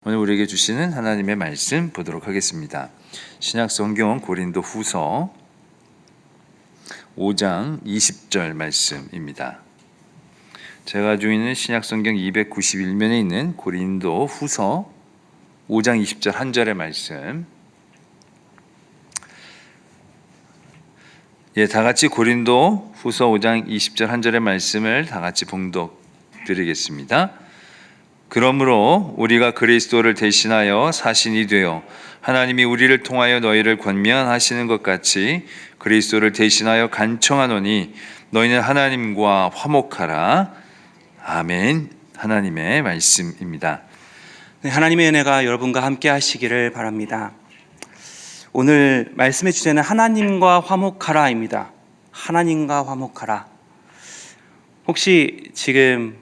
오늘 우리에게 주시는 하나님의 말씀 보도록 하겠습니다. 신약 성경 고린도 후서 5장 20절 말씀입니다. 제가 가지고 있는 신약 성경 291면에 있는 고린도 후서 5장 20절 한 절의 말씀. 다 같이 고린도 후서 5장 20절 한 절의 말씀을 다 같이 봉독 드리겠습니다. 그러므로 우리가 그리스도를 대신하여 사신이 되어 하나님이 우리를 통하여 너희를 권면하시는 것 같이 그리스도를 대신하여 간청하노니 너희는 하나님과 화목하라. 아멘. 하나님의 말씀입니다. 네, 하나님의 은혜가 여러분과 함께 하시기를 바랍니다. 오늘 말씀의 주제는 하나님과 화목하라입니다. 하나님과 화목하라. 혹시 지금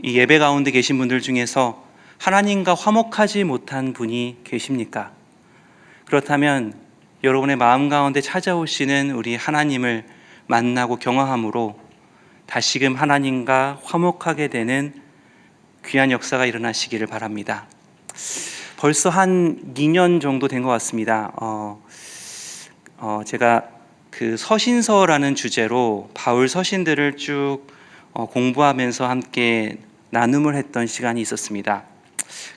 이 예배 가운데 계신 분들 중에서 하나님과 화목하지 못한 분이 계십니까? 그렇다면 여러분의 마음 가운데 찾아오시는 우리 하나님을 만나고 경험함으로 다시금 하나님과 화목하게 되는 귀한 역사가 일어나시기를 바랍니다. 벌써 한 2년 정도 된 것 같습니다. 제가 그 서신서라는 주제로 바울 서신들을 쭉 공부하면서 함께 나눔을 했던 시간이 있었습니다.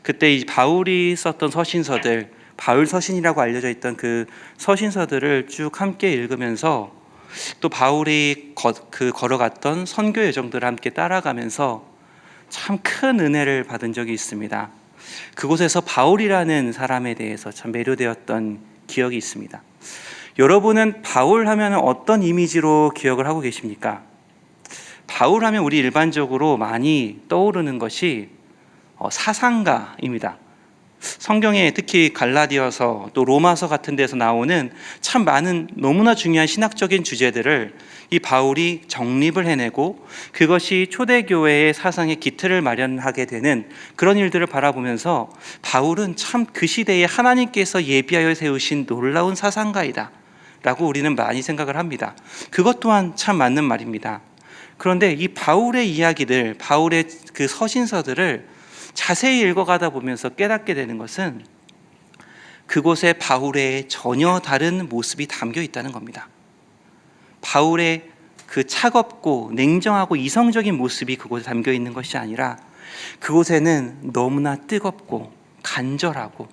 그때 이 바울이 썼던 서신서들, 바울 서신이라고 알려져 있던 그 서신서들을 쭉 함께 읽으면서 또 바울이 걸어갔던 선교 여정들을 함께 따라가면서 참 큰 은혜를 받은 적이 있습니다. 그곳에서 바울이라는 사람에 대해서 참 매료되었던 기억이 있습니다. 여러분은 바울 하면 어떤 이미지로 기억을 하고 계십니까? 바울 하면 우리 일반적으로 많이 떠오르는 것이 사상가입니다. 성경에 특히 갈라디아서 또 로마서 같은 데서 나오는 참 많은 너무나 중요한 신학적인 주제들을 이 바울이 정립을 해내고 그것이 초대교회의 사상의 기틀을 마련하게 되는 그런 일들을 바라보면서 바울은 참 그 시대에 하나님께서 예비하여 세우신 놀라운 사상가이다 라고 우리는 많이 생각을 합니다. 그것 또한 참 맞는 말입니다. 그런데 이 바울의 이야기들, 바울의 그 서신서들을 자세히 읽어가다 보면서 깨닫게 되는 것은 그곳에 바울의 전혀 다른 모습이 담겨 있다는 겁니다. 바울의 그 차갑고 냉정하고 이성적인 모습이 그곳에 담겨 있는 것이 아니라 그곳에는 너무나 뜨겁고 간절하고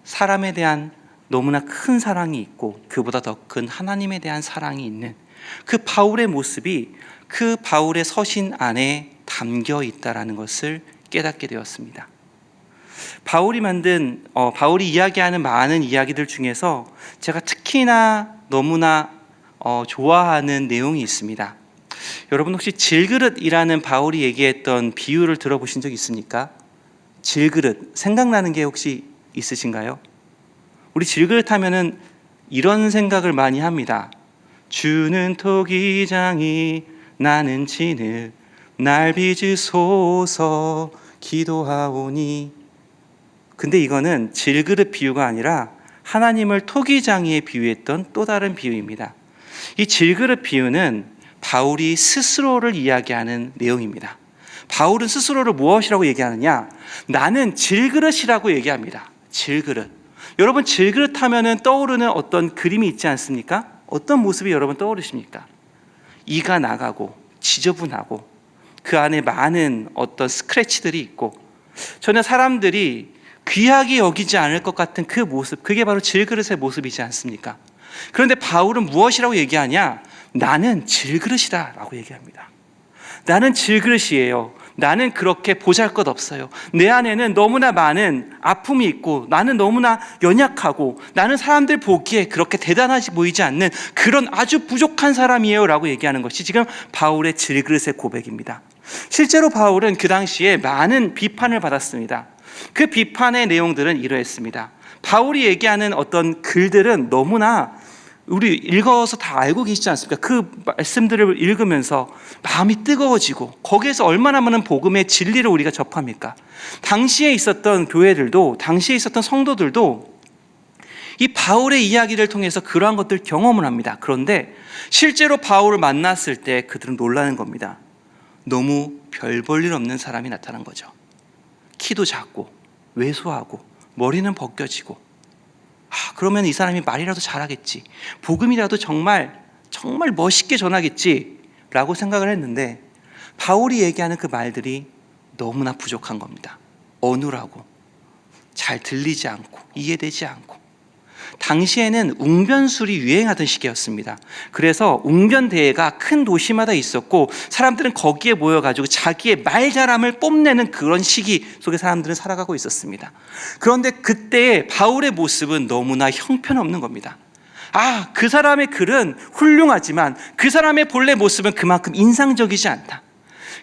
사람에 대한 너무나 큰 사랑이 있고 그보다 더 큰 하나님에 대한 사랑이 있는 그 바울의 모습이 그 바울의 서신 안에 담겨 있다라는 것을 깨닫게 되었습니다. 바울이 이야기하는 많은 이야기들 중에서 제가 특히나 너무나 좋아하는 내용이 있습니다. 여러분 혹시 질그릇이라는 바울이 얘기했던 비유를 들어보신 적 있습니까? 질그릇, 생각나는 게 혹시 있으신가요? 우리 질그릇 하면은 이런 생각을 많이 합니다. 주는 토기장이 나는 진흙 날 빚으소서 기도하오니. 근데 이거는 질그릇 비유가 아니라 하나님을 토기장이에 비유했던 또 다른 비유입니다. 이 질그릇 비유는 바울이 스스로를 이야기하는 내용입니다. 바울은 스스로를 무엇이라고 얘기하느냐? 나는 질그릇이라고 얘기합니다. 질그릇. 여러분 질그릇 하면은 떠오르는 어떤 그림이 있지 않습니까? 어떤 모습이 여러분 떠오르십니까? 이가 나가고 지저분하고 그 안에 많은 어떤 스크래치들이 있고 전혀 사람들이 귀하게 여기지 않을 것 같은 그 모습, 그게 바로 질그릇의 모습이지 않습니까? 그런데 바울은 무엇이라고 얘기하냐? 나는 질그릇이다 라고 얘기합니다. 나는 질그릇이에요. 나는 그렇게 보잘것없어요. 내 안에는 너무나 많은 아픔이 있고 나는 너무나 연약하고 나는 사람들 보기에 그렇게 대단하지 보이지 않는 그런 아주 부족한 사람이에요 라고 얘기하는 것이 지금 바울의 질그릇의 고백입니다. 실제로 바울은 그 당시에 많은 비판을 받았습니다. 그 비판의 내용들은 이러했습니다. 바울이 얘기하는 어떤 글들은 너무나 우리 읽어서 다 알고 계시지 않습니까? 그 말씀들을 읽으면서 마음이 뜨거워지고 거기에서 얼마나 많은 복음의 진리를 우리가 접합니까? 당시에 있었던 교회들도 당시에 있었던 성도들도 이 바울의 이야기를 통해서 그러한 것들 경험을 합니다. 그런데 실제로 바울을 만났을 때 그들은 놀라는 겁니다. 너무 별 볼 일 없는 사람이 나타난 거죠. 키도 작고 왜소하고 머리는 벗겨지고, 그러면 이 사람이 말이라도 잘하겠지, 복음이라도 정말 멋있게 전하겠지라고 생각을 했는데, 바울이 얘기하는 그 말들이 너무나 부족한 겁니다. 어눌하고 잘 들리지 않고 이해되지 않고. 당시에는 웅변술이 유행하던 시기였습니다. 그래서 웅변대회가 큰 도시마다 있었고 사람들은 거기에 모여가지고 자기의 말 잘함을 뽐내는 그런 시기 속에 사람들은 살아가고 있었습니다. 그런데 그때의 바울의 모습은 너무나 형편없는 겁니다. 그 사람의 글은 훌륭하지만 그 사람의 본래 모습은 그만큼 인상적이지 않다.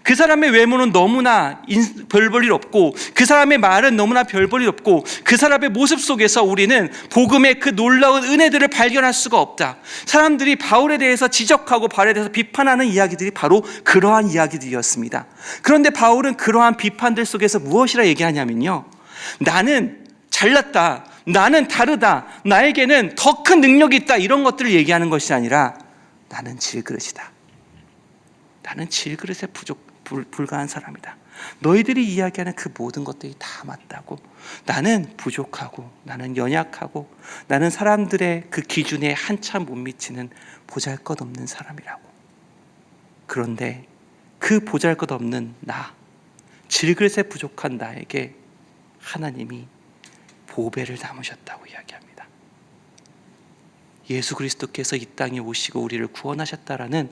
그 사람의 외모는 너무나 별 볼 일 없고, 그 사람의 말은 너무나 별 볼 일 없고, 그 사람의 모습 속에서 우리는 복음의 그 놀라운 은혜들을 발견할 수가 없다. 사람들이 바울에 대해서 지적하고 바울에 대해서 비판하는 이야기들이 바로 그러한 이야기들이었습니다. 그런데 바울은 그러한 비판들 속에서 무엇이라 얘기하냐면요, 나는 잘났다, 나는 다르다, 나에게는 더 큰 능력이 있다, 이런 것들을 얘기하는 것이 아니라 나는 질그릇이다, 나는 질그릇에 불과한 사람이다, 너희들이 이야기하는 그 모든 것들이 다 맞다고, 나는 부족하고 나는 연약하고 나는 사람들의 그 기준에 한참 못 미치는 보잘것없는 사람이라고. 그런데 그 보잘것없는 나, 질그릇에 부족한 나에게 하나님이 보배를 담으셨다고 이야기합니다. 예수 그리스도께서 이 땅에 오시고 우리를 구원하셨다라는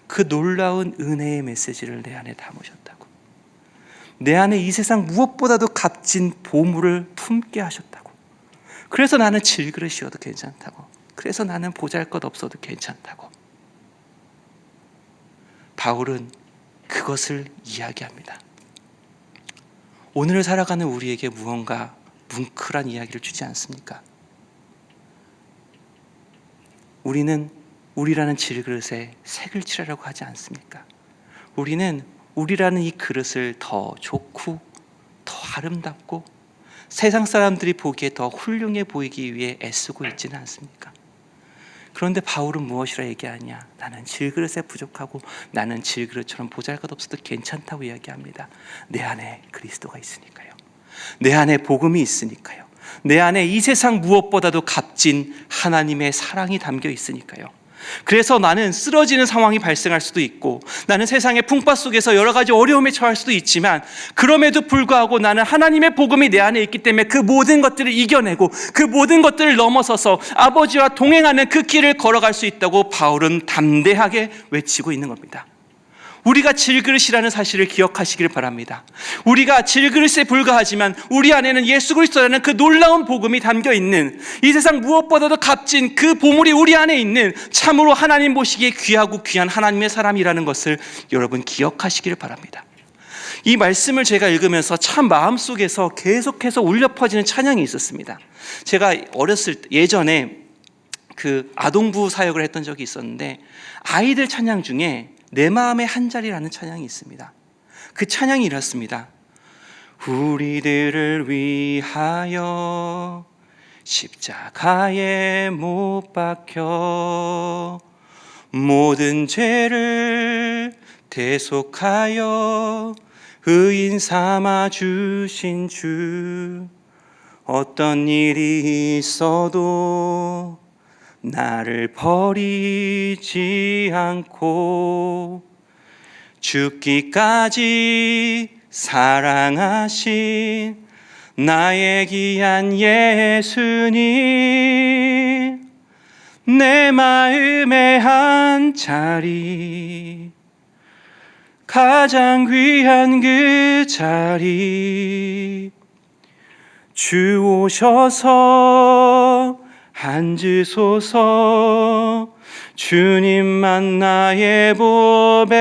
그 놀라운 은혜의 메시지를 내 안에 담으셨다고. 내 안에 이 세상 무엇보다도 값진 보물을 품게 하셨다고. 그래서 나는 질그릇이어도 괜찮다고. 그래서 나는 보잘것없어도 괜찮다고. 바울은 그것을 이야기합니다. 오늘을 살아가는 우리에게 무언가 뭉클한 이야기를 주지 않습니까? 우리는 우리라는 질그릇에 색을 칠하려고 하지 않습니까? 우리는 우리라는 이 그릇을 더 좋고 더 아름답고 세상 사람들이 보기에 더 훌륭해 보이기 위해 애쓰고 있지는 않습니까? 그런데 바울은 무엇이라 얘기하냐? 나는 질그릇에 부족하고 나는 질그릇처럼 보잘것없어도 괜찮다고 이야기합니다. 내 안에 그리스도가 있으니까요. 내 안에 복음이 있으니까요. 내 안에 이 세상 무엇보다도 값진 하나님의 사랑이 담겨 있으니까요. 그래서 나는 쓰러지는 상황이 발생할 수도 있고, 나는 세상의 풍파 속에서 여러 가지 어려움에 처할 수도 있지만, 그럼에도 불구하고 나는 하나님의 복음이 내 안에 있기 때문에 그 모든 것들을 이겨내고 그 모든 것들을 넘어서서 아버지와 동행하는 그 길을 걸어갈 수 있다고 바울은 담대하게 외치고 있는 겁니다. 우리가 질그릇이라는 사실을 기억하시길 바랍니다. 우리가 질그릇에 불과하지만 우리 안에는 예수 그리스도라는 그 놀라운 복음이 담겨 있는, 이 세상 무엇보다도 값진 그 보물이 우리 안에 있는 참으로 하나님 보시기에 귀하고 귀한 하나님의 사람이라는 것을 여러분 기억하시길 바랍니다. 이 말씀을 제가 읽으면서 참 마음속에서 계속해서 울려 퍼지는 찬양이 있었습니다. 제가 어렸을 때 예전에 그 아동부 사역을 했던 적이 있었는데, 아이들 찬양 중에 내 마음의 한 자리라는 찬양이 있습니다. 그 찬양이 이렇습니다. 우리들을 위하여 십자가에 못 박혀 모든 죄를 대속하여 의인 삼아 주신 주, 어떤 일이 있어도 나를 버리지 않고 죽기까지 사랑하신 나의 귀한 예수님, 내 마음의 한 자리, 가장 귀한 그 자리, 주 오셔서 앉으소서, 주님만 나의 보배,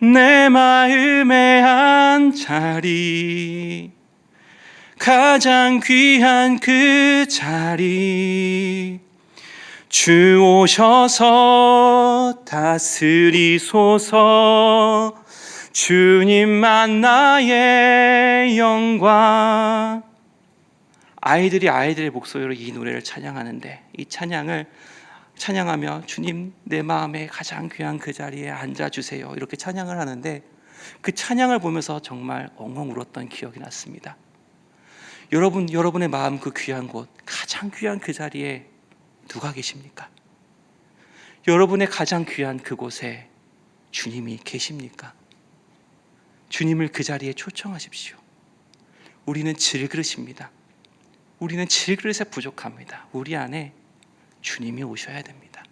내 마음의 한 자리, 가장 귀한 그 자리, 주 오셔서 다스리소서, 주님만 나의 영광. 아이들이 아이들의 목소리로 이 노래를 찬양하는데, 이 찬양을 찬양하며 주님 내 마음에 가장 귀한 그 자리에 앉아주세요, 이렇게 찬양을 하는데, 그 찬양을 보면서 정말 엉엉 울었던 기억이 났습니다. 여러분의 마음 그 귀한 곳, 가장 귀한 그 자리에 누가 계십니까? 여러분의 가장 귀한 그곳에 주님이 계십니까? 주님을 그 자리에 초청하십시오. 우리는 질그릇입니다. 우리는 질그릇에 부족합니다. 우리 안에 주님이 오셔야 됩니다.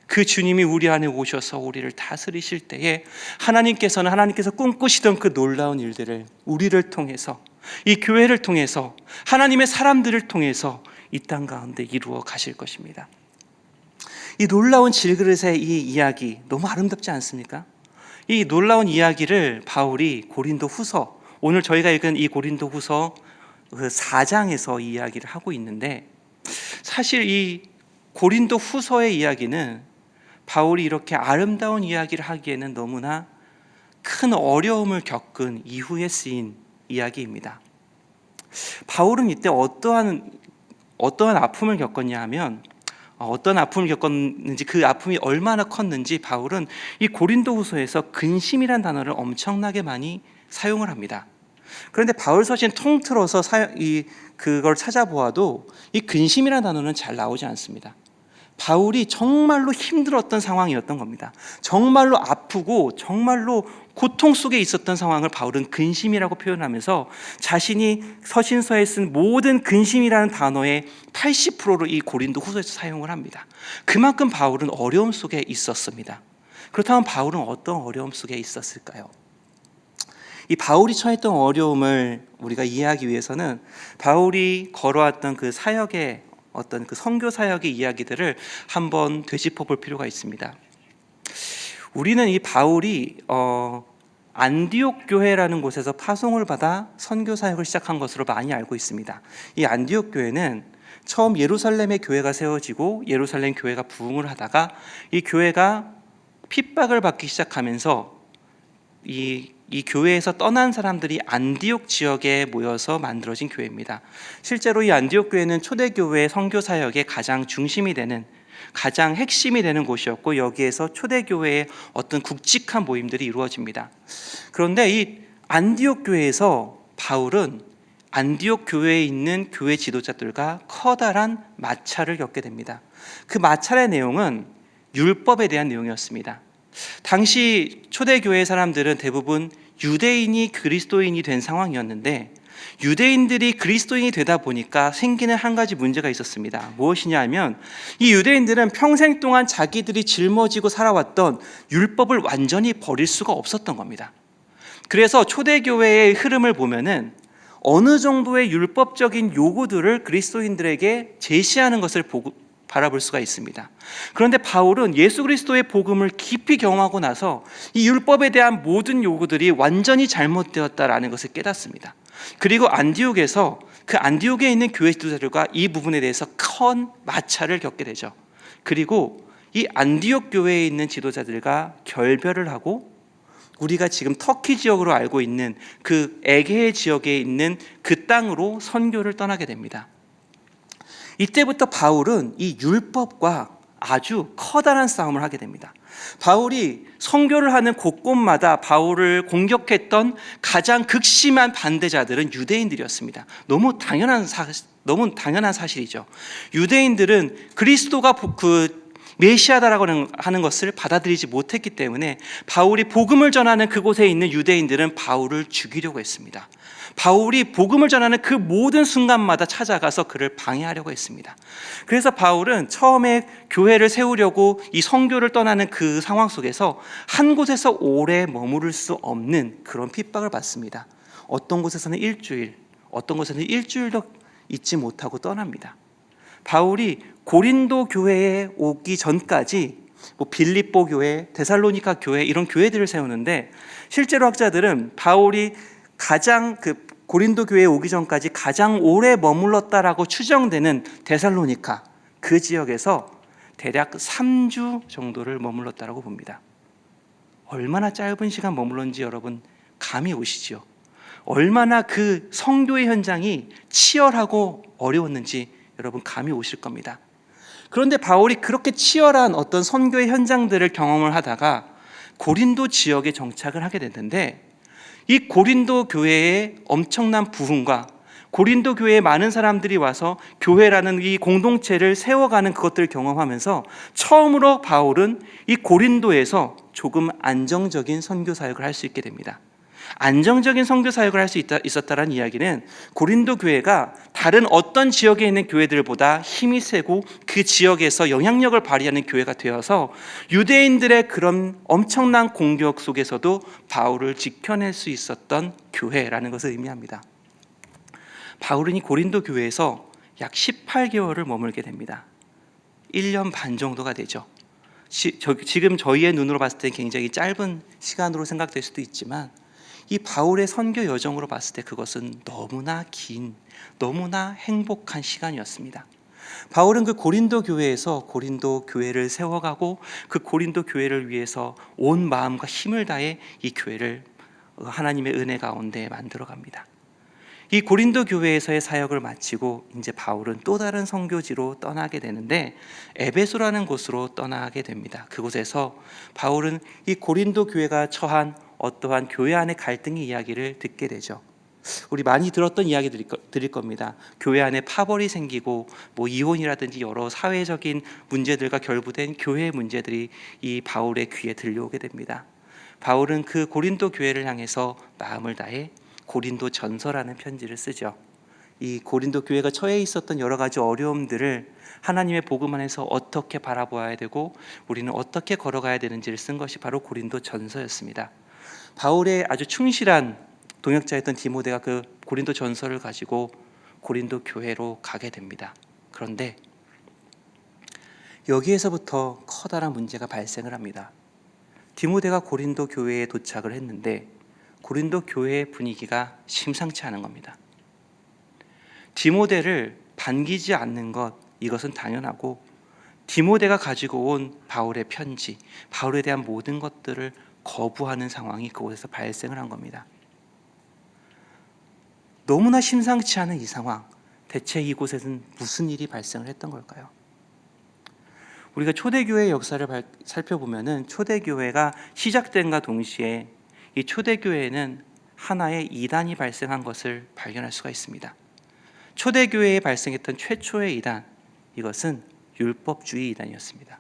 그 주님이 우리 안에 오셔서 우리를 다스리실 때에 하나님께서 꿈꾸시던 그 놀라운 일들을 우리를 통해서, 이 교회를 통해서, 하나님의 사람들을 통해서 이 땅 가운데 이루어 가실 것입니다. 이 놀라운 질그릇의 이 이야기 너무 아름답지 않습니까? 이 놀라운 이야기를 바울이 고린도 후서, 오늘 저희가 읽은 이 고린도 후서 4장에서 이 이야기를 하고 있는데, 사실 이 고린도 후서의 이야기는 바울이 이렇게 아름다운 이야기를 하기에는 너무나 큰 어려움을 겪은 이후에 쓰인 이야기입니다. 바울은 이때 어떠한 아픔을 겪었냐 하면, 어떤 아픔을 겪었는지, 그 아픔이 얼마나 컸는지 바울은 이 고린도후서에서 근심이란 단어를 엄청나게 많이 사용을 합니다. 그런데 바울 서신 통틀어서 그걸 찾아보아도 이 근심이라는 단어는 잘 나오지 않습니다. 바울이 정말로 힘들었던 상황이었던 겁니다. 정말로 아프고 정말로 고통 속에 있었던 상황을 바울은 근심이라고 표현하면서 자신이 서신서에 쓴 모든 근심이라는 단어의 80%를 이 고린도 후서에서 사용을 합니다. 그만큼 바울은 어려움 속에 있었습니다. 그렇다면 바울은 어떤 어려움 속에 있었을까요? 이 바울이 처했던 어려움을 우리가 이해하기 위해서는 바울이 걸어왔던 그 사역의 어떤 그 선교 사역의 이야기들을 한번 되짚어 볼 필요가 있습니다. 우리는 이 바울이 안디옥 교회라는 곳에서 파송을 받아 선교 사역을 시작한 것으로 많이 알고 있습니다. 이 안디옥 교회는 처음 예루살렘의 교회가 세워지고 예루살렘 교회가 부흥을 하다가 이 교회가 핍박을 받기 시작하면서 이 교회에서 떠난 사람들이 안디옥 지역에 모여서 만들어진 교회입니다. 실제로 이 안디옥 교회는 초대교회 선교 사역의 가장 중심이 되는, 가장 핵심이 되는 곳이었고, 여기에서 초대교회의 어떤 굵직한 모임들이 이루어집니다. 그런데 이 안디옥 교회에서 바울은 안디옥 교회에 있는 교회 지도자들과 커다란 마찰을 겪게 됩니다. 그 마찰의 내용은 율법에 대한 내용이었습니다. 당시 초대교회 사람들은 대부분 유대인이 그리스도인이 된 상황이었는데, 유대인들이 그리스도인이 되다 보니까 생기는 한 가지 문제가 있었습니다. 무엇이냐 하면, 이 유대인들은 평생 동안 자기들이 짊어지고 살아왔던 율법을 완전히 버릴 수가 없었던 겁니다. 그래서 초대교회의 흐름을 보면은 어느 정도의 율법적인 요구들을 그리스도인들에게 제시하는 것을 바라볼 수가 있습니다. 그런데 바울은 예수 그리스도의 복음을 깊이 경험하고 나서 이 율법에 대한 모든 요구들이 완전히 잘못되었다라는 것을 깨닫습니다. 그리고 안디옥에서 그 안디옥에 있는 교회 지도자들과 이 부분에 대해서 큰 마찰을 겪게 되죠. 그리고 이 안디옥 교회에 있는 지도자들과 결별을 하고 우리가 지금 터키 지역으로 알고 있는 그 에게 지역에 있는 그 땅으로 선교를 떠나게 됩니다. 이때부터 바울은 이 율법과 아주 커다란 싸움을 하게 됩니다. 바울이 선교를 하는 곳곳마다 바울을 공격했던 가장 극심한 반대자들은 유대인들이었습니다. 너무 당연한 사실이죠. 유대인들은 그리스도가 메시아다라고 하는 것을 받아들이지 못했기 때문에 바울이 복음을 전하는 그곳에 있는 유대인들은 바울을 죽이려고 했습니다. 바울이 복음을 전하는 그 모든 순간마다 찾아가서 그를 방해하려고 했습니다. 그래서 바울은 처음에 교회를 세우려고 이 선교를 떠나는 그 상황 속에서 한 곳에서 오래 머무를 수 없는 그런 핍박을 받습니다. 어떤 곳에서는 일주일, 어떤 곳에서는 일주일도 있지 못하고 떠납니다. 바울이 고린도 교회에 오기 전까지 빌립보 교회, 데살로니가 교회, 이런 교회들을 세우는데, 실제로 학자들은 바울이 가장 고린도 교회에 오기 전까지 가장 오래 머물렀다라고 추정되는 데살로니가, 그 지역에서 대략 3주 정도를 머물렀다라고 봅니다. 얼마나 짧은 시간 머물렀는지 여러분 감이 오시죠? 얼마나 그 선교의 현장이 치열하고 어려웠는지 여러분 감이 오실 겁니다. 그런데 바울이 그렇게 치열한 어떤 선교의 현장들을 경험을 하다가 고린도 지역에 정착을 하게 됐는데, 이 고린도 교회의 엄청난 부흥과 고린도 교회에 많은 사람들이 와서 교회라는 이 공동체를 세워가는 그것들을 경험하면서 처음으로 바울은 이 고린도에서 조금 안정적인 선교 사역을 할 수 있게 됩니다. 안정적인 선교 사역을 할 수 있었다는 이야기는 고린도 교회가 다른 어떤 지역에 있는 교회들보다 힘이 세고 그 지역에서 영향력을 발휘하는 교회가 되어서 유대인들의 그런 엄청난 공격 속에서도 바울을 지켜낼 수 있었던 교회라는 것을 의미합니다. 바울은 이 고린도 교회에서 약 18개월을 머물게 됩니다. 1년 반 정도가 되죠. 지금 저희의 눈으로 봤을 때 굉장히 짧은 시간으로 생각될 수도 있지만, 이 바울의 선교 여정으로 봤을 때 그것은 너무나 긴, 너무나 행복한 시간이었습니다. 바울은 그 고린도 교회에서 고린도 교회를 세워가고 그 고린도 교회를 위해서 온 마음과 힘을 다해 이 교회를 하나님의 은혜 가운데 만들어갑니다. 이 고린도 교회에서의 사역을 마치고 이제 바울은 또 다른 선교지로 떠나게 되는데, 에베소라는 곳으로 떠나게 됩니다. 그곳에서 바울은 이 고린도 교회가 처한 어떠한 교회 안의 갈등의 이야기를 듣게 되죠. 우리 많이 들었던 이야기 드릴 겁니다. 교회 안에 파벌이 생기고 이혼이라든지 여러 사회적인 문제들과 결부된 교회의 문제들이 이 바울의 귀에 들려오게 됩니다. 바울은 그 고린도 교회를 향해서 마음을 다해 고린도 전서라는 편지를 쓰죠. 이 고린도 교회가 처해 있었던 여러 가지 어려움들을 하나님의 복음 안에서 어떻게 바라보아야 되고 우리는 어떻게 걸어가야 되는지를 쓴 것이 바로 고린도 전서였습니다. 바울의 아주 충실한 동역자였던 디모데가 그 고린도 전서를 가지고 고린도 교회로 가게 됩니다. 그런데 여기에서부터 커다란 문제가 발생을 합니다. 디모데가 고린도 교회에 도착을 했는데 고린도 교회의 분위기가 심상치 않은 겁니다. 디모데를 반기지 않는 것, 이것은 당연하고, 디모데가 가지고 온 바울의 편지, 바울에 대한 모든 것들을 거부하는 상황이 그곳에서 발생을 한 겁니다. 너무나 심상치 않은 이 상황, 대체 이곳에는 무슨 일이 발생을 했던 걸까요? 우리가 초대교회의 역사를 살펴보면 초대교회가 시작된과 동시에 이 초대교회에는 하나의 이단이 발생한 것을 발견할 수가 있습니다. 초대교회에 발생했던 최초의 이단, 이것은 율법주의 이단이었습니다.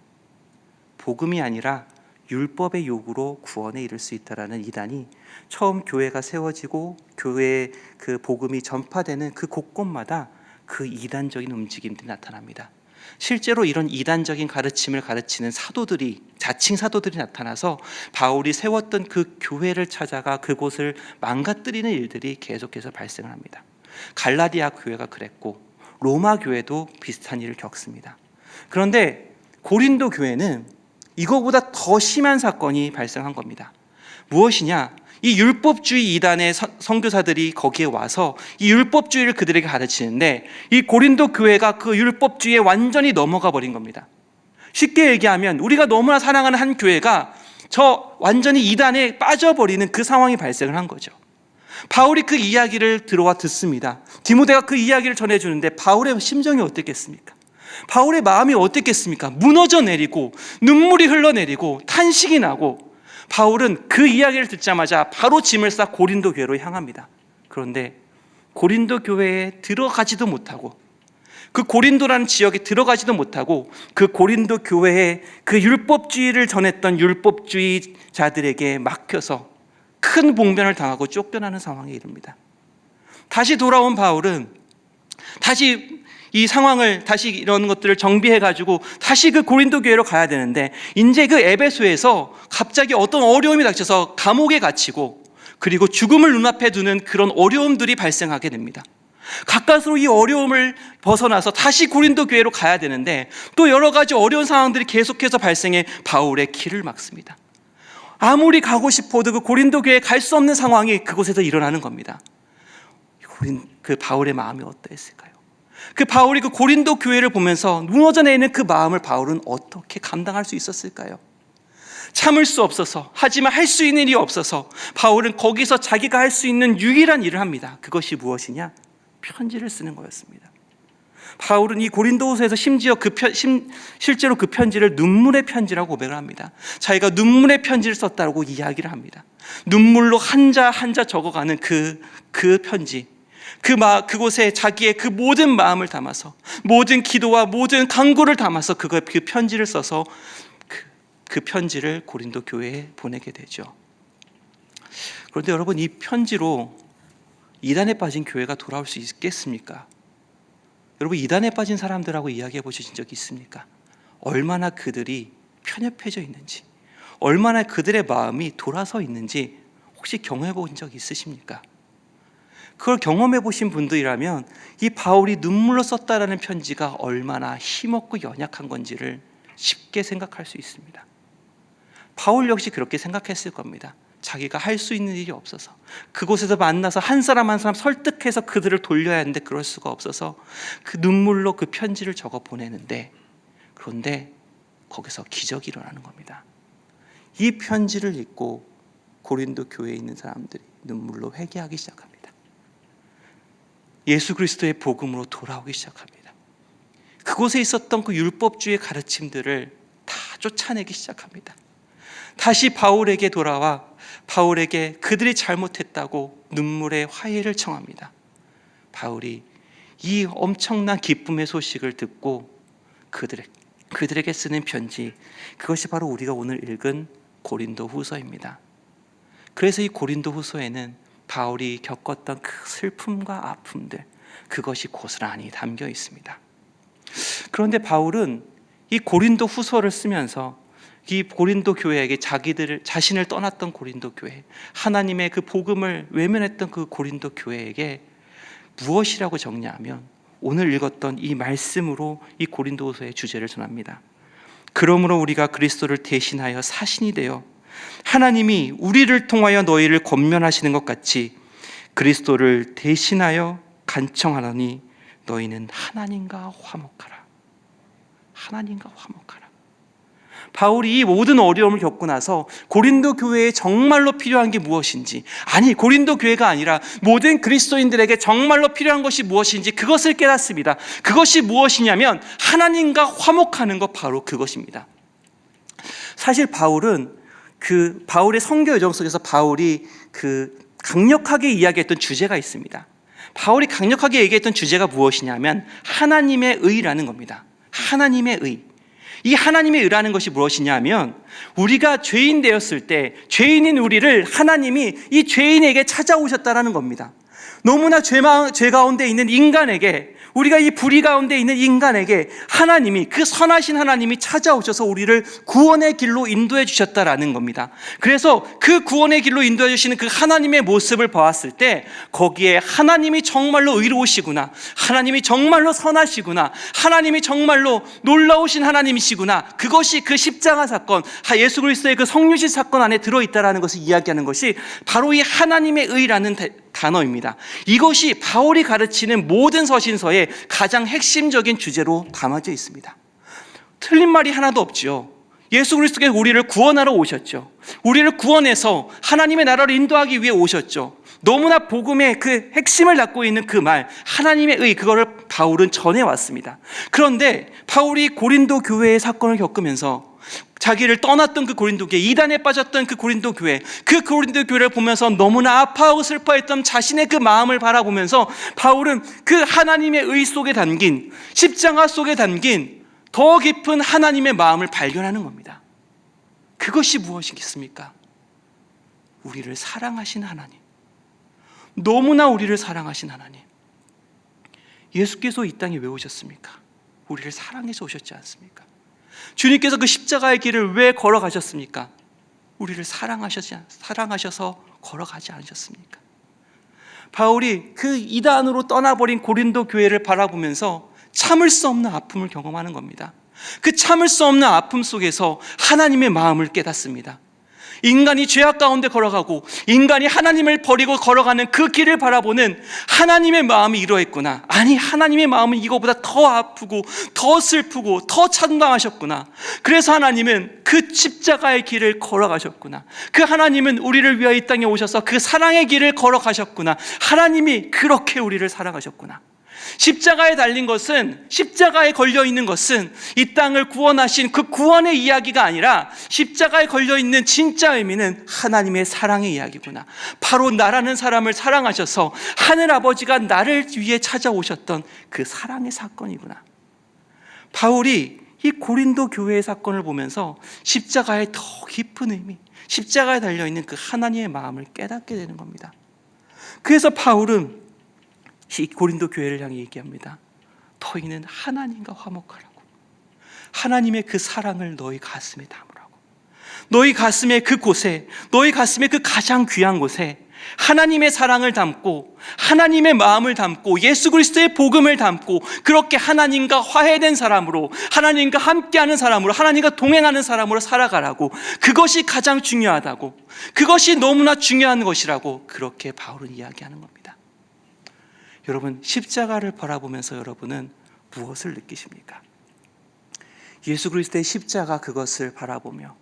복음이 아니라 율법의 요구로 구원에 이를 수 있다라는 이단이 처음 교회가 세워지고 교회의 그 복음이 전파되는 그 곳곳마다 그 이단적인 움직임들이 나타납니다. 실제로 이런 이단적인 가르침을 가르치는 사도들이, 자칭 사도들이 나타나서 바울이 세웠던 그 교회를 찾아가 그곳을 망가뜨리는 일들이 계속해서 발생을 합니다. 갈라디아 교회가 그랬고 로마 교회도 비슷한 일을 겪습니다. 그런데 고린도 교회는 이거보다 더 심한 사건이 발생한 겁니다. 무엇이냐? 이 율법주의 이단의 선교사들이 거기에 와서 이 율법주의를 그들에게 가르치는데, 이 고린도 교회가 그 율법주의에 완전히 넘어가 버린 겁니다. 쉽게 얘기하면 우리가 너무나 사랑하는 한 교회가 저 완전히 이단에 빠져버리는 그 상황이 발생을 한 거죠. 바울이 그 이야기를 들어와 듣습니다. 디모데가 그 이야기를 전해주는데 바울의 심정이 어땠겠습니까? 바울의 마음이 어땠겠습니까? 무너져 내리고 눈물이 흘러내리고 탄식이 나고, 바울은 그 이야기를 듣자마자 바로 짐을 싸 고린도 교회로 향합니다. 그런데 고린도 교회에 들어가지도 못하고, 그 고린도라는 지역에 들어가지도 못하고, 그 고린도 교회에 그 율법주의를 전했던 율법주의자들에게 막혀서 큰 봉변을 당하고 쫓겨나는 상황에 이릅니다. 다시 돌아온 바울은 다시 이 상황을, 다시 이런 것들을 정비해가지고 다시 그 고린도 교회로 가야 되는데, 이제 그 에베소에서 갑자기 어떤 어려움이 닥쳐서 감옥에 갇히고, 그리고 죽음을 눈앞에 두는 그런 어려움들이 발생하게 됩니다. 가까스로 이 어려움을 벗어나서 다시 고린도 교회로 가야 되는데 또 여러 가지 어려운 상황들이 계속해서 발생해 바울의 길을 막습니다. 아무리 가고 싶어도 그 고린도 교회에 갈 수 없는 상황이 그곳에서 일어나는 겁니다. 그 바울의 마음이 어떠했을까요? 그 바울이 그 고린도 교회를 보면서 무너져 내리는 그 마음을 바울은 어떻게 감당할 수 있었을까요? 참을 수 없어서, 하지만 할 수 있는 일이 없어서 바울은 거기서 자기가 할 수 있는 유일한 일을 합니다. 그것이 무엇이냐? 편지를 쓰는 거였습니다. 바울은 이 고린도후서에서 심지어 실제로 그 편지를 눈물의 편지라고 고백을 합니다. 자기가 눈물의 편지를 썼다고 이야기를 합니다. 눈물로 한자 한자 적어가는 그 편지, 그곳에 자기의 그 모든 마음을 담아서, 모든 기도와 모든 간구를 담아서 그 편지를 써서 그 편지를 고린도 교회에 보내게 되죠. 그런데 여러분, 이 편지로 이단에 빠진 교회가 돌아올 수 있겠습니까? 여러분, 이단에 빠진 사람들하고 이야기해 보신 적이 있습니까? 얼마나 그들이 편협해져 있는지, 얼마나 그들의 마음이 돌아서 있는지 혹시 경험해 본 적 있으십니까? 그걸 경험해 보신 분들이라면 이 바울이 눈물로 썼다라는 편지가 얼마나 힘없고 연약한 건지를 쉽게 생각할 수 있습니다. 바울 역시 그렇게 생각했을 겁니다. 자기가 할 수 있는 일이 없어서, 그곳에서 만나서 한 사람 한 사람 설득해서 그들을 돌려야 하는데 그럴 수가 없어서 그 눈물로 그 편지를 적어 보내는데, 그런데 거기서 기적이 일어나는 겁니다. 이 편지를 읽고 고린도 교회에 있는 사람들이 눈물로 회개하기 시작합니다. 예수 그리스도의 복음으로 돌아오기 시작합니다. 그곳에 있었던 그 율법주의 가르침들을 다 쫓아내기 시작합니다. 다시 바울에게 돌아와 바울에게 그들이 잘못했다고 눈물의 화해를 청합니다. 바울이 이 엄청난 기쁨의 소식을 듣고 그들에게 쓰는 편지, 그것이 바로 우리가 오늘 읽은 고린도 후서입니다. 그래서 이 고린도 후서에는 바울이 겪었던 그 슬픔과 아픔들, 그것이 고스란히 담겨 있습니다. 그런데 바울은 이 고린도 후서를 쓰면서 이 고린도 교회에게 자신을 떠났던 고린도 교회, 하나님의 그 복음을 외면했던 그 고린도 교회에게 무엇이라고 정리하면 오늘 읽었던 이 말씀으로 이 고린도후서의 주제를 전합니다. 그러므로 우리가 그리스도를 대신하여 사신이 되어 하나님이 우리를 통하여 너희를 권면하시는 것 같이 그리스도를 대신하여 간청하노니 너희는 하나님과 화목하라. 하나님과 화목하라. 바울이 이 모든 어려움을 겪고 나서 고린도 교회에 정말로 필요한 게 무엇인지, 아니 고린도 교회가 아니라 모든 그리스도인들에게 정말로 필요한 것이 무엇인지 그것을 깨닫습니다. 그것이 무엇이냐면 하나님과 화목하는 것, 바로 그것입니다. 사실 바울은 바울의 선교 여정 속에서 바울이 강력하게 이야기했던 주제가 있습니다. 바울이 강력하게 얘기했던 주제가 무엇이냐면 하나님의 의라는 겁니다. 하나님의 의. 이 하나님의 의라는 것이 무엇이냐면 우리가 죄인 되었을 때 죄인인 우리를 하나님이 이 죄인에게 찾아오셨다라는 겁니다. 너무나 죄 가운데 있는 인간에게, 우리가 이 불의 가운데 있는 인간에게 하나님이, 그 선하신 하나님이 찾아오셔서 우리를 구원의 길로 인도해 주셨다라는 겁니다. 그래서 그 구원의 길로 인도해 주시는 그 하나님의 모습을 보았을 때 거기에 하나님이 정말로 의로우시구나, 하나님이 정말로 선하시구나, 하나님이 정말로 놀라우신 하나님이시구나, 그것이 그 십자가 사건, 예수 그리스도의 그 성육신 사건 안에 들어있다라는 것을 이야기하는 것이 바로 이 하나님의 의라는 단어입니다. 이것이 바울이 가르치는 모든 서신서의 가장 핵심적인 주제로 담아져 있습니다. 틀린 말이 하나도 없죠. 예수 그리스도께서 우리를 구원하러 오셨죠. 우리를 구원해서 하나님의 나라를 인도하기 위해 오셨죠. 너무나 복음의 그 핵심을 갖고 있는 그 말, 하나님의 의, 그거를 바울은 전해왔습니다. 그런데 바울이 고린도 교회의 사건을 겪으면서 자기를 떠났던 그 고린도 교회, 이단에 빠졌던 그 고린도 교회, 그 고린도 교회를 보면서 너무나 아파하고 슬퍼했던 자신의 그 마음을 바라보면서 바울은 그 하나님의 의 속에 담긴, 십자가 속에 담긴 더 깊은 하나님의 마음을 발견하는 겁니다. 그것이 무엇이겠습니까? 우리를 사랑하신 하나님, 너무나 우리를 사랑하신 하나님. 예수께서 이 땅에 왜 오셨습니까? 우리를 사랑해서 오셨지 않습니까? 주님께서 그 십자가의 길을 왜 걸어가셨습니까? 우리를 사랑하셔서 걸어가지 않으셨습니까? 바울이 그 이단으로 떠나버린 고린도 교회를 바라보면서 참을 수 없는 아픔을 경험하는 겁니다. 그 참을 수 없는 아픔 속에서 하나님의 마음을 깨닫습니다. 인간이 죄악 가운데 걸어가고 인간이 하나님을 버리고 걸어가는 그 길을 바라보는 하나님의 마음이 이러했구나. 아니, 하나님의 마음은 이거보다 더 아프고 더 슬프고 더 참담하셨구나. 그래서 하나님은 그 십자가의 길을 걸어가셨구나. 그 하나님은 우리를 위하여 이 땅에 오셔서 그 사랑의 길을 걸어가셨구나. 하나님이 그렇게 우리를 사랑하셨구나. 십자가에 달린 것은, 십자가에 걸려 있는 것은 이 땅을 구원하신 그 구원의 이야기가 아니라 십자가에 걸려 있는 진짜 의미는 하나님의 사랑의 이야기구나. 바로 나라는 사람을 사랑하셔서 하늘 아버지가 나를 위해 찾아오셨던 그 사랑의 사건이구나. 바울이 이 고린도 교회의 사건을 보면서 십자가의 더 깊은 의미, 십자가에 달려있는 그 하나님의 마음을 깨닫게 되는 겁니다. 그래서 바울은 이 고린도 교회를 향해 얘기합니다. 너희는 하나님과 화목하라고. 하나님의 그 사랑을 너희 가슴에 담으라고. 너희 가슴의 그 곳에, 너희 가슴의 그 가장 귀한 곳에 하나님의 사랑을 담고, 하나님의 마음을 담고, 예수 그리스도의 복음을 담고, 그렇게 하나님과 화해된 사람으로, 하나님과 함께하는 사람으로, 하나님과 동행하는 사람으로 살아가라고. 그것이 가장 중요하다고, 그것이 너무나 중요한 것이라고 그렇게 바울은 이야기하는 겁니다. 여러분, 십자가를 바라보면서 여러분은 무엇을 느끼십니까? 예수 그리스도의 십자가, 그것을 바라보며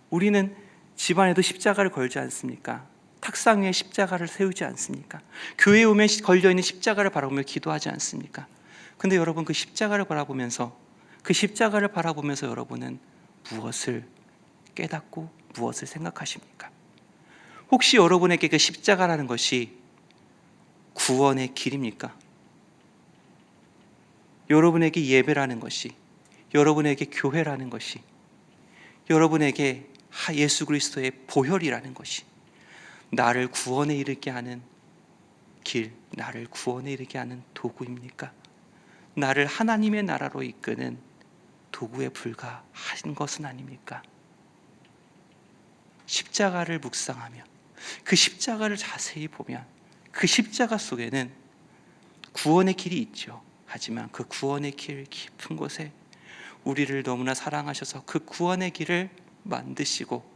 우리는 집안에도 십자가를 걸지 않습니까? 탁상 위에 십자가를 세우지 않습니까? 교회에 오면 걸려있는 십자가를 바라보며 기도하지 않습니까? 근데 여러분, 그 십자가를 바라보면서, 그 십자가를 바라보면서 여러분은 무엇을 깨닫고 무엇을 생각하십니까? 혹시 여러분에게 그 십자가라는 것이 구원의 길입니까? 여러분에게 예배라는 것이, 여러분에게 교회라는 것이, 여러분에게 예수 그리스도의 보혈이라는 것이 나를 구원에 이르게 하는 길, 나를 구원에 이르게 하는 도구입니까? 나를 하나님의 나라로 이끄는 도구에 불과한 것은 아닙니까? 십자가를 묵상하며 그 십자가를 자세히 보면 그 십자가 속에는 구원의 길이 있죠. 하지만 그 구원의 길 깊은 곳에 우리를 너무나 사랑하셔서 그 구원의 길을 만드시고,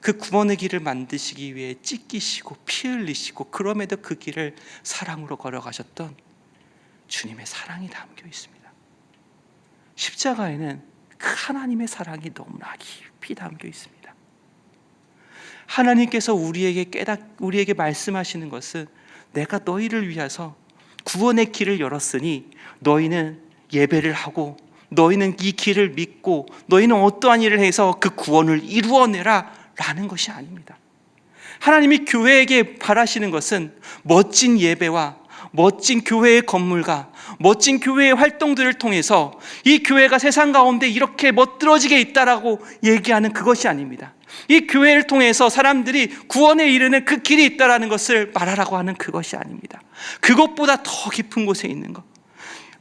그 구원의 길을 만드시기 위해 찢기시고 피 흘리시고 그럼에도 그 길을 사랑으로 걸어가셨던 주님의 사랑이 담겨 있습니다. 십자가에는 그 하나님의 사랑이 너무나 깊이 담겨 있습니다. 하나님께서 우리에게 말씀하시는 것은, 내가 너희를 위해서 구원의 길을 열었으니 너희는 예배를 하고, 너희는 이 길을 믿고, 너희는 어떠한 일을 해서 그 구원을 이루어내라 라는 것이 아닙니다. 하나님이 교회에게 바라시는 것은 멋진 예배와 멋진 교회의 건물과 멋진 교회의 활동들을 통해서 이 교회가 세상 가운데 이렇게 멋들어지게 있다라고 얘기하는 그것이 아닙니다. 이 교회를 통해서 사람들이 구원에 이르는 그 길이 있다라는 것을 말하라고 하는 그것이 아닙니다. 그것보다 더 깊은 곳에 있는 것,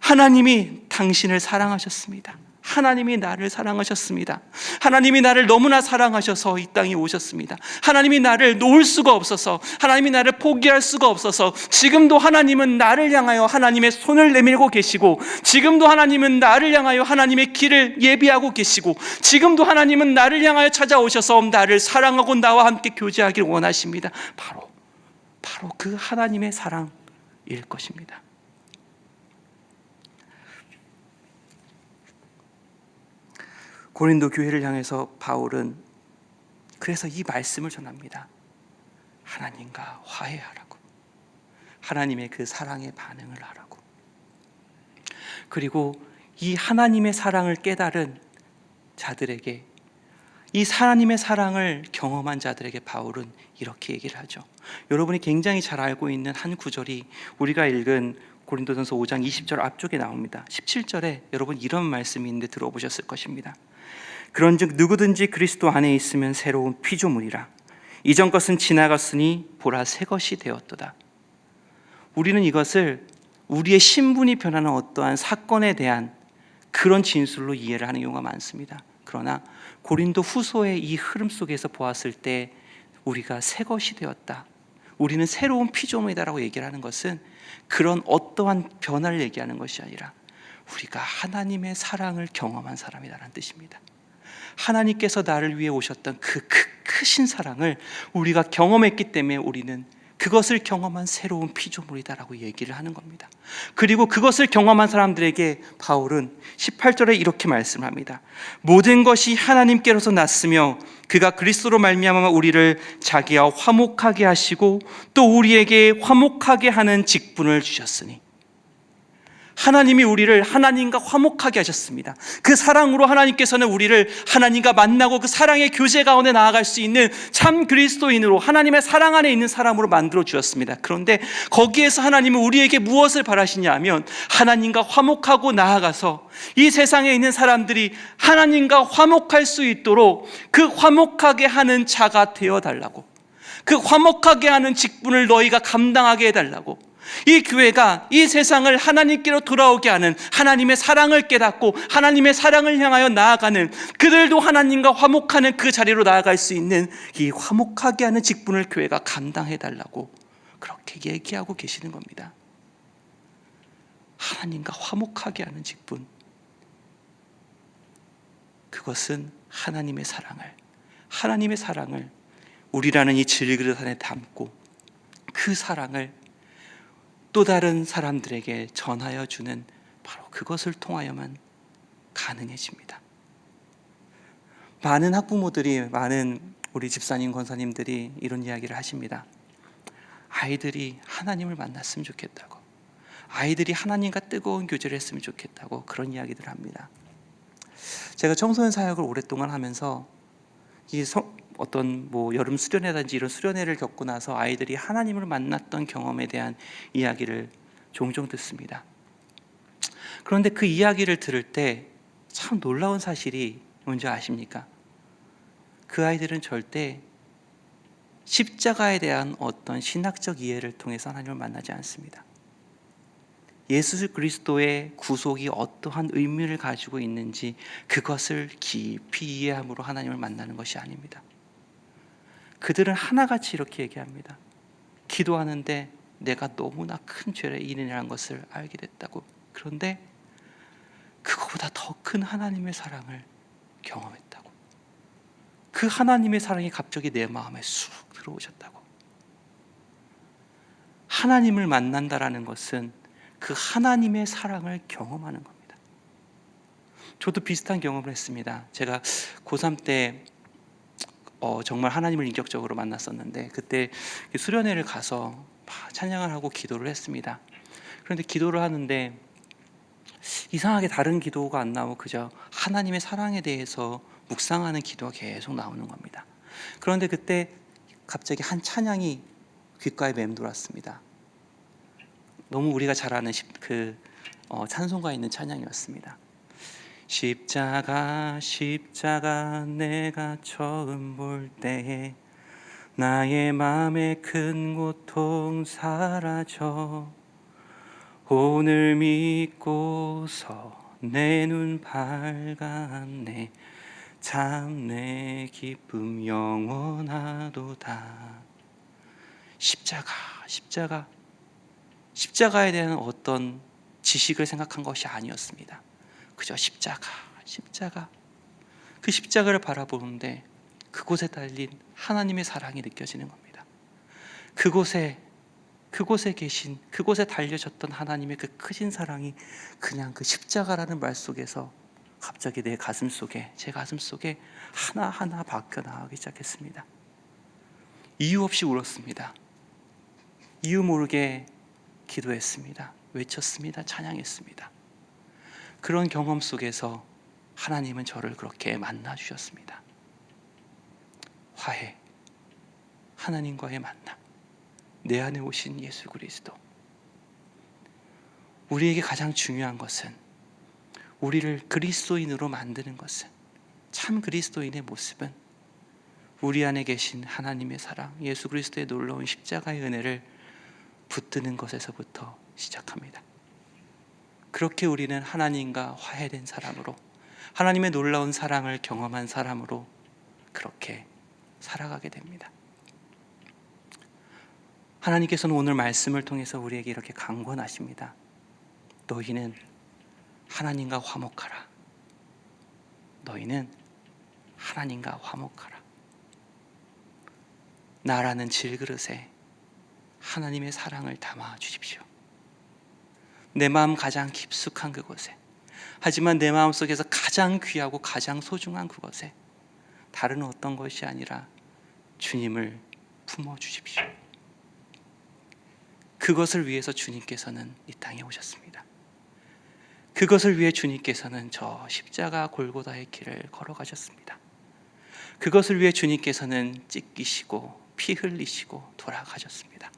하나님이 당신을 사랑하셨습니다. 하나님이 나를 사랑하셨습니다. 하나님이 나를 너무나 사랑하셔서 이 땅에 오셨습니다. 하나님이 나를 놓을 수가 없어서, 하나님이 나를 포기할 수가 없어서 지금도 하나님은 나를 향하여 하나님의 손을 내밀고 계시고, 지금도 하나님은 나를 향하여 하나님의 길을 예비하고 계시고, 지금도 하나님은 나를 향하여 찾아오셔서 나를 사랑하고 나와 함께 교제하기를 원하십니다. 바로 그 하나님의 사랑일 것입니다. 고린도 교회를 향해서 바울은 그래서 이 말씀을 전합니다. 하나님과 화해하라고, 하나님의 그 사랑에 반응을 하라고. 그리고 이 하나님의 사랑을 깨달은 자들에게, 이 하나님의 사랑을 경험한 자들에게 바울은 이렇게 얘기를 하죠. 여러분이 굉장히 잘 알고 있는 한 구절이 우리가 읽은 고린도전서 5장 20절 앞쪽에 나옵니다. 17절에 여러분 이런 말씀이 있는데 들어보셨을 것입니다. 그런즉 누구든지 그리스도 안에 있으면 새로운 피조물이라, 이전 것은 지나갔으니 보라 새 것이 되었도다. 우리는 이것을 우리의 신분이 변하는 어떠한 사건에 대한 그런 진술로 이해를 하는 경우가 많습니다. 그러나 고린도 후서의 이 흐름 속에서 보았을 때 우리가 새 것이 되었다, 우리는 새로운 피조물이다라고 얘기를 하는 것은 그런 어떠한 변화를 얘기하는 것이 아니라 우리가 하나님의 사랑을 경험한 사람이라는 뜻입니다. 하나님께서 나를 위해 오셨던 그 크신 사랑을 우리가 경험했기 때문에 우리는 그것을 경험한 새로운 피조물이다라고 얘기를 하는 겁니다. 그리고 그것을 경험한 사람들에게 바울은 18절에 이렇게 말씀합니다. 모든 것이 하나님께로서 났으며 그가 그리스도로 말미암아 우리를 자기와 화목하게 하시고 또 우리에게 화목하게 하는 직분을 주셨으니, 하나님이 우리를 하나님과 화목하게 하셨습니다. 그 사랑으로 하나님께서는 우리를 하나님과 만나고 그 사랑의 교제 가운데 나아갈 수 있는 참 그리스도인으로, 하나님의 사랑 안에 있는 사람으로 만들어 주었습니다. 그런데 거기에서 하나님은 우리에게 무엇을 바라시냐 하면 하나님과 화목하고 나아가서 이 세상에 있는 사람들이 하나님과 화목할 수 있도록 그 화목하게 하는 자가 되어달라고, 그 화목하게 하는 직분을 너희가 감당하게 해달라고, 이 교회가 이 세상을 하나님께로 돌아오게 하는, 하나님의 사랑을 깨닫고 하나님의 사랑을 향하여 나아가는, 그들도 하나님과 화목하는 그 자리로 나아갈 수 있는 이 화목하게 하는 직분을 교회가 감당해달라고 그렇게 얘기하고 계시는 겁니다. 하나님과 화목하게 하는 직분, 그것은 하나님의 사랑을 우리라는 이 질그릇 안에 담고 그 사랑을 또 다른 사람들에게 전하여 주는, 바로 그것을 통하여만 가능해집니다. 많은 학부모들이, 많은 우리 집사님, 권사님들이 이런 이야기를 하십니다. 아이들이 하나님을 만났으면 좋겠다고, 아이들이 하나님과 뜨거운 교제를 했으면 좋겠다고 그런 이야기들을 합니다. 제가 청소년 사역을 오랫동안 하면서 어떤 여름 수련회든지 이런 수련회를 겪고 나서 아이들이 하나님을 만났던 경험에 대한 이야기를 종종 듣습니다. 그런데 그 이야기를 들을 때 참 놀라운 사실이 뭔지 아십니까? 그 아이들은 절대 십자가에 대한 어떤 신학적 이해를 통해서 하나님을 만나지 않습니다. 예수 그리스도의 구속이 어떠한 의미를 가지고 있는지 그것을 깊이 이해함으로 하나님을 만나는 것이 아닙니다. 그들은 하나같이 이렇게 얘기합니다. 기도하는데 내가 너무나 큰 죄를 인해한 것을 알게 됐다고. 그런데 그거보다 더 큰 하나님의 사랑을 경험했다고. 그 하나님의 사랑이 갑자기 내 마음에 쑥 들어오셨다고. 하나님을 만난다라는 것은 그 하나님의 사랑을 경험하는 겁니다. 저도 비슷한 경험을 했습니다. 제가 고3 때 정말 하나님을 인격적으로 만났었는데, 그때 수련회를 가서 찬양을 하고 기도를 했습니다. 그런데 기도를 하는데 이상하게 다른 기도가 안 나오고 그저 하나님의 사랑에 대해서 묵상하는 기도가 계속 나오는 겁니다. 그런데 그때 갑자기 한 찬양이 귓가에 맴돌았습니다. 너무 우리가 잘 아는 찬송가에 있는 찬양이었습니다. 십자가 십자가 내가 처음 볼 때에 나의 맘에 큰 고통 사라져 오늘 믿고서 내 눈 밝았네 참 내 기쁨 영원하도다. 십자가에 대한 어떤 지식을 생각한 것이 아니었습니다. 그저 십자가 그 십자가를 바라보는데 그곳에 달린 하나님의 사랑이 느껴지는 겁니다. 그곳에 계신, 그곳에 달려졌던 하나님의 그 크신 사랑이 그냥 그 십자가라는 말 속에서 갑자기 제 가슴 속에 하나하나 박혀 나가기 시작했습니다. 이유 없이 울었습니다. 이유 모르게 기도했습니다. 외쳤습니다. 찬양했습니다. 그런 경험 속에서 하나님은 저를 그렇게 만나 주셨습니다. 화해, 하나님과의 만남, 내 안에 오신 예수 그리스도. 우리에게 가장 중요한 것은, 우리를 그리스도인으로 만드는 것은, 참 그리스도인의 모습은 우리 안에 계신 하나님의 사랑, 예수 그리스도의 놀라운 십자가의 은혜를 붙드는 것에서부터 시작합니다. 그렇게 우리는 하나님과 화해된 사람으로, 하나님의 놀라운 사랑을 경험한 사람으로 그렇게 살아가게 됩니다. 하나님께서는 오늘 말씀을 통해서 우리에게 이렇게 강권하십니다. 너희는 하나님과 화목하라. 너희는 하나님과 화목하라. 나라는 질그릇에 하나님의 사랑을 담아 주십시오. 내 마음 가장 깊숙한 그곳에, 하지만 내 마음 속에서 가장 귀하고 가장 소중한 그것에 다른 어떤 것이 아니라 주님을 품어주십시오. 그것을 위해서 주님께서는 이 땅에 오셨습니다. 그것을 위해 주님께서는 저 십자가 골고다의 길을 걸어가셨습니다. 그것을 위해 주님께서는 찢기시고 피 흘리시고 돌아가셨습니다.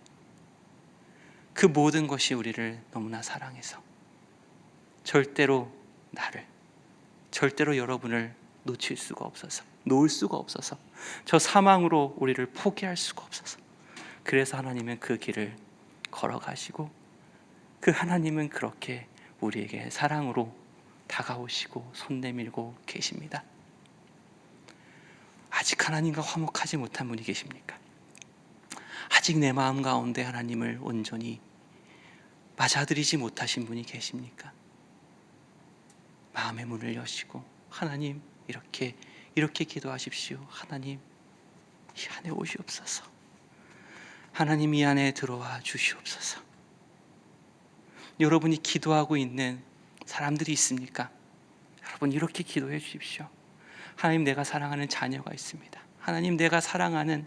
그 모든 것이 우리를 너무나 사랑해서 절대로 나를, 절대로 여러분을 놓칠 수가 없어서, 놓을 수가 없어서, 저 사망으로 우리를 포기할 수가 없어서, 그래서 하나님은 그 길을 걸어가시고 그 하나님은 그렇게 우리에게 사랑으로 다가오시고 손 내밀고 계십니다. 아직 하나님과 화목하지 못한 분이 계십니까? 아직 내 마음 가운데 하나님을 온전히 맞아들이지 못하신 분이 계십니까? 마음의 문을 여시고 하나님 이렇게 기도하십시오. 하나님 이 안에 오시옵소서. 하나님 이 안에 들어와 주시옵소서. 여러분이 기도하고 있는 사람들이 있습니까? 여러분 이렇게 기도해 주십시오. 하나님 내가 사랑하는 자녀가 있습니다. 하나님 내가 사랑하는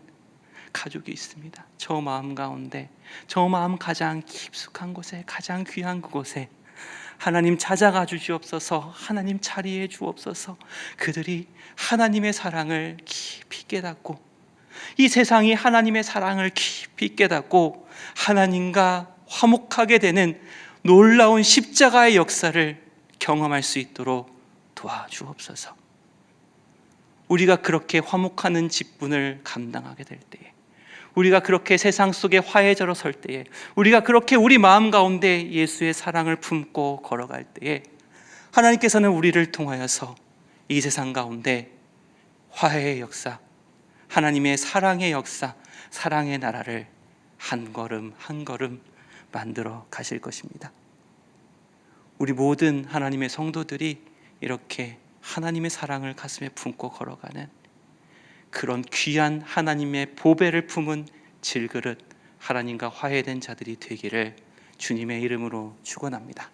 가족이 있습니다. 저 마음 가운데, 저 마음 가장 깊숙한 곳에, 가장 귀한 그곳에 하나님 찾아가 주시옵소서. 하나님 자리해 주옵소서. 그들이 하나님의 사랑을 깊이 깨닫고 이 세상이 하나님의 사랑을 깊이 깨닫고 하나님과 화목하게 되는 놀라운 십자가의 역사를 경험할 수 있도록 도와주옵소서. 우리가 그렇게 화목하는 직분을 감당하게 될 때에, 우리가 그렇게 세상 속에 화해자로 설 때에, 우리가 그렇게 우리 마음 가운데 예수의 사랑을 품고 걸어갈 때에 하나님께서는 우리를 통하여서 이 세상 가운데 화해의 역사, 하나님의 사랑의 역사, 사랑의 나라를 한 걸음 한 걸음 만들어 가실 것입니다. 우리 모든 하나님의 성도들이 이렇게 하나님의 사랑을 가슴에 품고 걸어가는 그런 귀한 하나님의 보배를 품은 질그릇, 하나님과 화해된 자들이 되기를 주님의 이름으로 축원합니다.